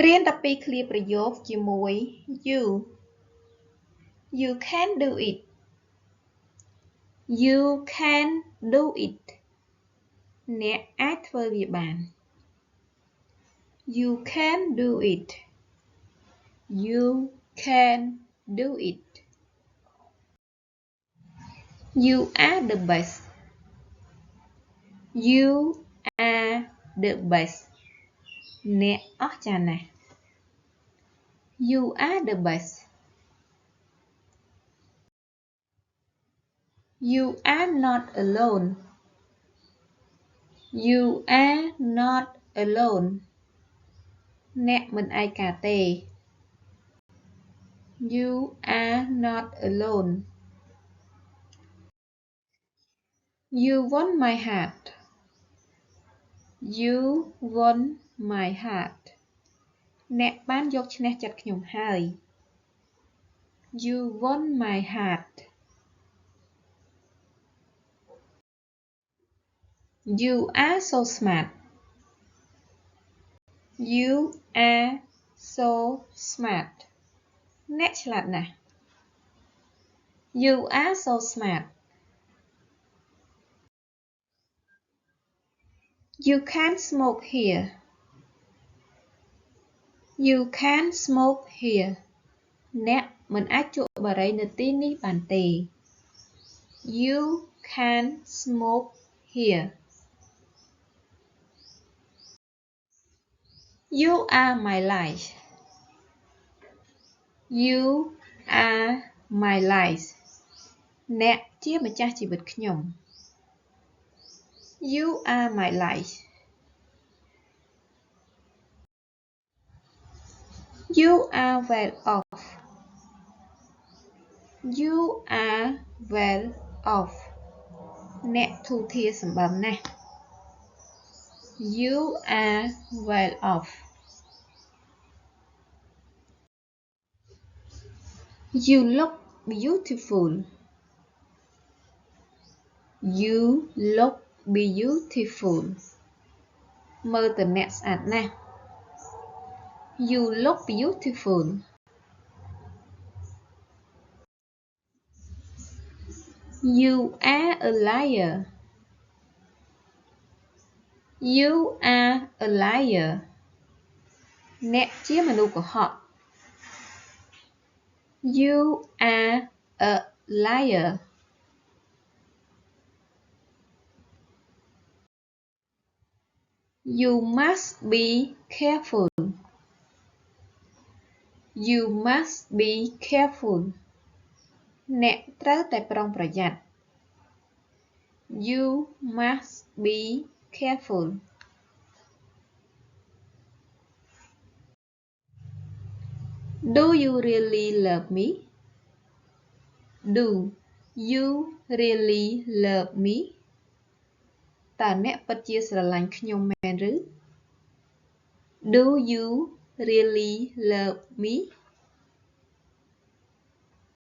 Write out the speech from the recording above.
រៀន12ឃ្លាប្រយោគជាមួយ you You can do it You can do it អ្នកអាចធ្វើវាបាន You can do it You can do it You are the best You are the best អ្នកអស្ចារ្យណាស់ You are the best You are not alone You are not alone អ្នកមិនឯកាទេ You are not alone You won my heart You won my heart អ្នកបានយកឈ្នះចិត្តខ្ញុំហើយ You won my heart You are so smart You are so smart អ្នកឆ្លាតណាស់ You are so smart You can't smoke here You can't smoke here អ្នកមិនអាចជក់បារីនៅទីនេះបានទេ You can't smoke here You are my life You are my life អ្នកជាម្ចាស់ជីវិតខ្ញុំ You are my life You are well off You are well off អ្នកធូរធារសម្បើមណាស់ You are well off You look beautiful You look beautiful មើលទៅអ្នកស្អាតណាស់ You look beautiful You are a liar You are a liar អ្នកជាមនុស្សកុហក You are a liar You must be careful You must be careful អ្នកត្រូវតែប្រុងប្រយ័ត្ន You must be careful Do you really love me Do you really love me តើអ្នកពិតជាស្រឡាញ់ខ្ញុំមែនឬ Do you really love me